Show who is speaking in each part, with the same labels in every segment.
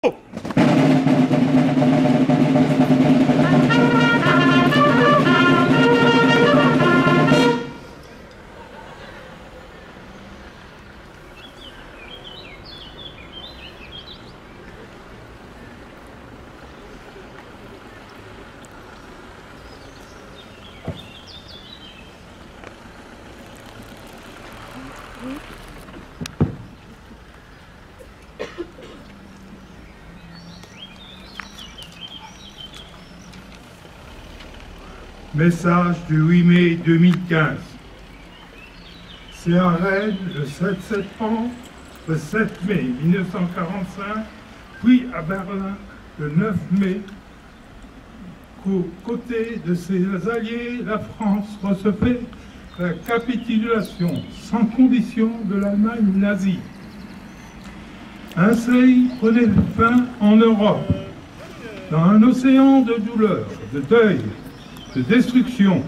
Speaker 1: Debout!
Speaker 2: Message du 8 mai 2015. C'est à Rennes le 7 mai 1945, puis à Berlin le 9 mai, qu'aux côtés de ses alliés, la France recevait la capitulation sans condition de l'Allemagne nazie. Un seuil prenait fin en Europe, dans un océan de douleur, de deuil, de destruction,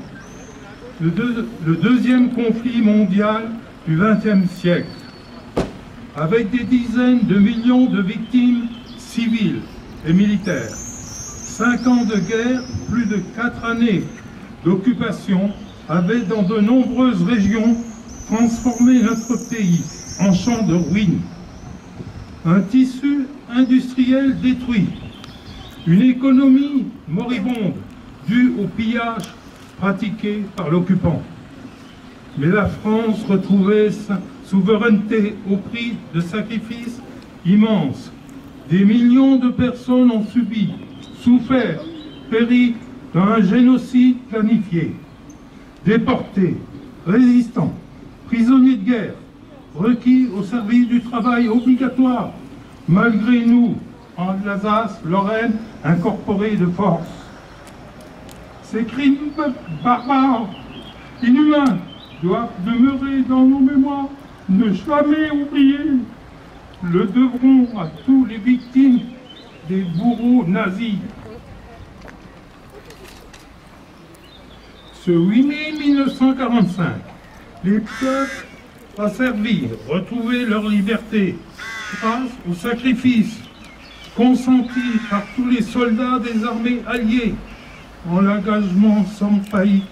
Speaker 2: le deuxième conflit mondial du XXe siècle, avec des dizaines de millions de victimes civiles et militaires, 5 ans de guerre, plus de 4 années d'occupation, avaient dans de nombreuses régions transformé notre pays en champ de ruines, un tissu industriel détruit, une économie moribonde, dû au pillage pratiqué par l'occupant. Mais la France retrouvait sa souveraineté au prix de sacrifices immenses. Des millions de personnes ont subi, souffert, péri dans un génocide planifié. Déportés, résistants, prisonniers de guerre, requis au service du travail obligatoire, malgré nous, en Alsace, Lorraine, incorporés de force. Ces crimes barbares, inhumains, doivent demeurer dans nos mémoires, ne jamais oubliés. Le devront à tous les victimes des bourreaux nazis. Ce 8 mai 1945, les peuples asservis retrouvaient leur liberté grâce au sacrifice consenti par tous les soldats des armées alliées, en l'engagement sans faillite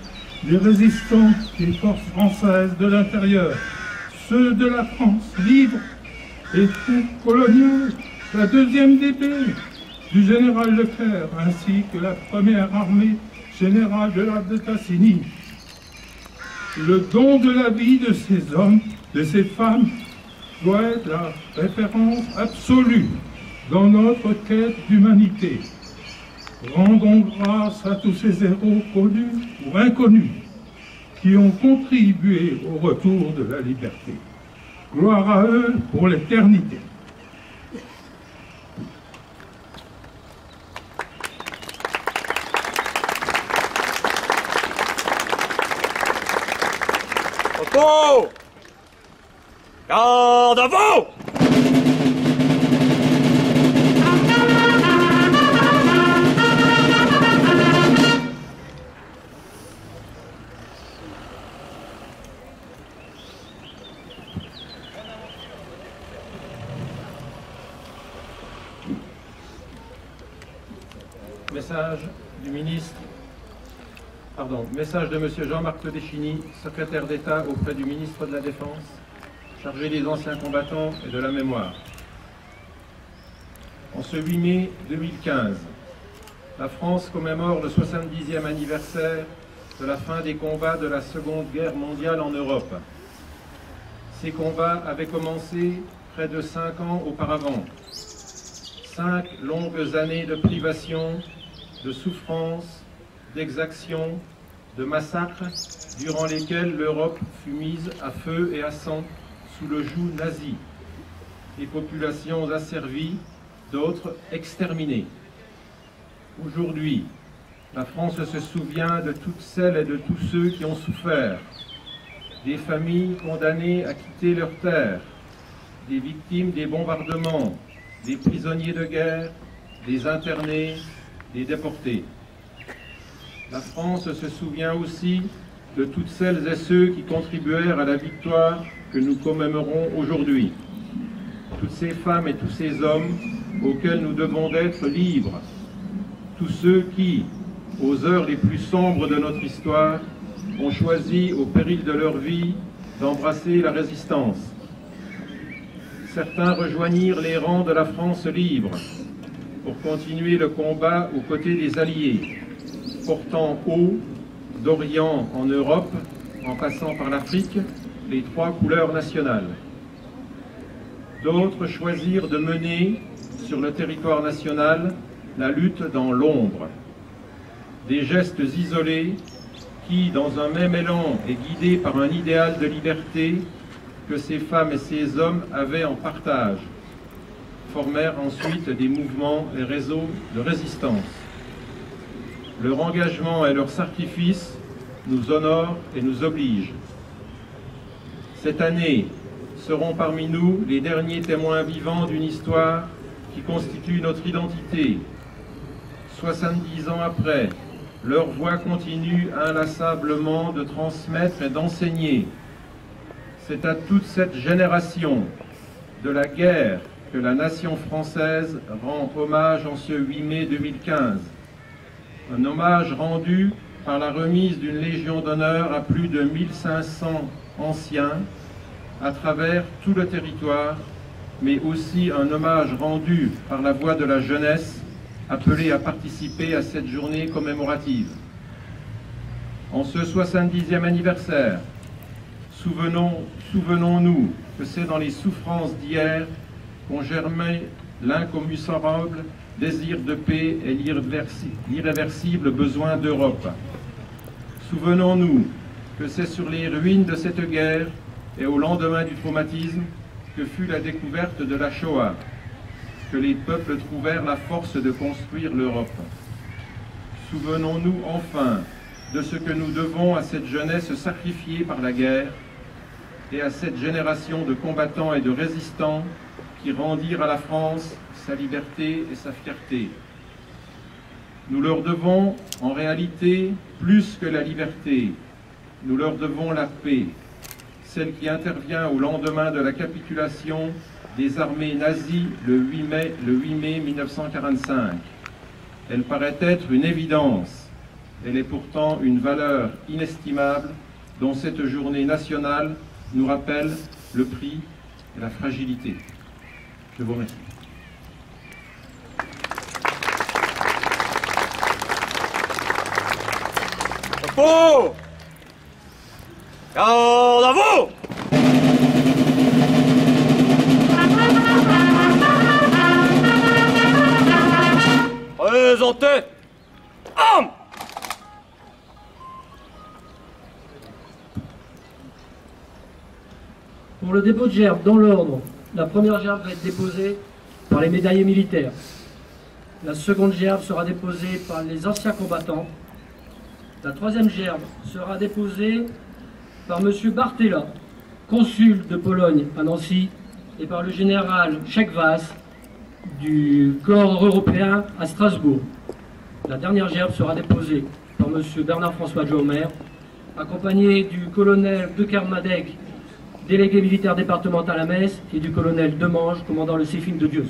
Speaker 2: des résistants des forces françaises de l'intérieur, ceux de la France libre et coloniale, la deuxième DB du général Leclerc, ainsi que la première armée générale de la de Tassigny. Le don de la vie de ces hommes, de ces femmes, doit être la référence absolue dans notre quête d'humanité. Rendons grâce à tous ces héros connus ou inconnus qui ont contribué au retour de la liberté. Gloire à eux pour l'éternité.
Speaker 1: Repos! Garde à vous!
Speaker 3: Message de M. Jean-Marc Todeschini, secrétaire d'État auprès du ministre de la Défense, chargé des anciens combattants et de la mémoire. En ce 8 mai 2015, la France commémore le 70e anniversaire de la fin des combats de la Seconde Guerre mondiale en Europe. Ces combats avaient commencé près de 5 ans auparavant. 5 longues années de privation, de souffrance, d'exaction, de massacres, durant lesquels l'Europe fut mise à feu et à sang sous le joug nazi. Des populations asservies, d'autres exterminées. Aujourd'hui, la France se souvient de toutes celles et de tous ceux qui ont souffert, des familles condamnées à quitter leur terre, des victimes des bombardements, des prisonniers de guerre, des internés, des déportés. La France se souvient aussi de toutes celles et ceux qui contribuèrent à la victoire que nous commémorons aujourd'hui. Toutes ces femmes et tous ces hommes auxquels nous devons d'être libres, tous ceux qui, aux heures les plus sombres de notre histoire, ont choisi, au péril de leur vie, d'embrasser la résistance. Certains rejoignirent les rangs de la France libre pour continuer le combat aux côtés des Alliés, portant haut, d'Orient en Europe, en passant par l'Afrique, les trois couleurs nationales. D'autres choisirent de mener, sur le territoire national, la lutte dans l'ombre. Des gestes isolés qui, dans un même élan et guidés par un idéal de liberté que ces femmes et ces hommes avaient en partage, formèrent ensuite des mouvements et réseaux de résistance. Leur engagement et leur sacrifice nous honorent et nous obligent. Cette année seront parmi nous les derniers témoins vivants d'une histoire qui constitue notre identité. 70 ans après, leur voix continue inlassablement de transmettre et d'enseigner. C'est à toute cette génération de la guerre que la nation française rend hommage en ce 8 mai 2015. Un hommage rendu par la remise d'une Légion d'honneur à plus de 1500 anciens à travers tout le territoire, mais aussi un hommage rendu par la voix de la jeunesse appelée à participer à cette journée commémorative. En ce 70e anniversaire, souvenons-nous que c'est dans les souffrances d'hier qu'ont germé l'incommensurable désir de paix et l'irréversible besoin d'Europe. Souvenons-nous que c'est sur les ruines de cette guerre et au lendemain du traumatisme que fut la découverte de la Shoah, que les peuples trouvèrent la force de construire l'Europe. Souvenons-nous enfin de ce que nous devons à cette jeunesse sacrifiée par la guerre et à cette génération de combattants et de résistants qui rendirent à la France sa liberté et sa fierté. Nous leur devons en réalité plus que la liberté, nous leur devons la paix, celle qui intervient au lendemain de la capitulation des armées nazies le 8 mai 1945. Elle paraît être une évidence, elle est pourtant une valeur inestimable dont cette journée nationale nous rappelle le prix et la fragilité. Je vous remercie.
Speaker 1: Chapeau! Garde à vous! Présentez! Armes!
Speaker 4: Pour le dépôt de gerbes, dans l'ordre, la première gerbe va être déposée par les médaillés militaires. La seconde gerbe sera déposée par les anciens combattants. La troisième gerbe sera déposée par M. Bartella, consul de Pologne à Nancy, et par le général Chekwas du corps européen à Strasbourg. La dernière gerbe sera déposée par M. Bernard-François Jaumer, accompagné du colonel de Kermadec, délégué militaire départemental à Metz, et du colonel Demange, commandant le CEFIM de Dieuze.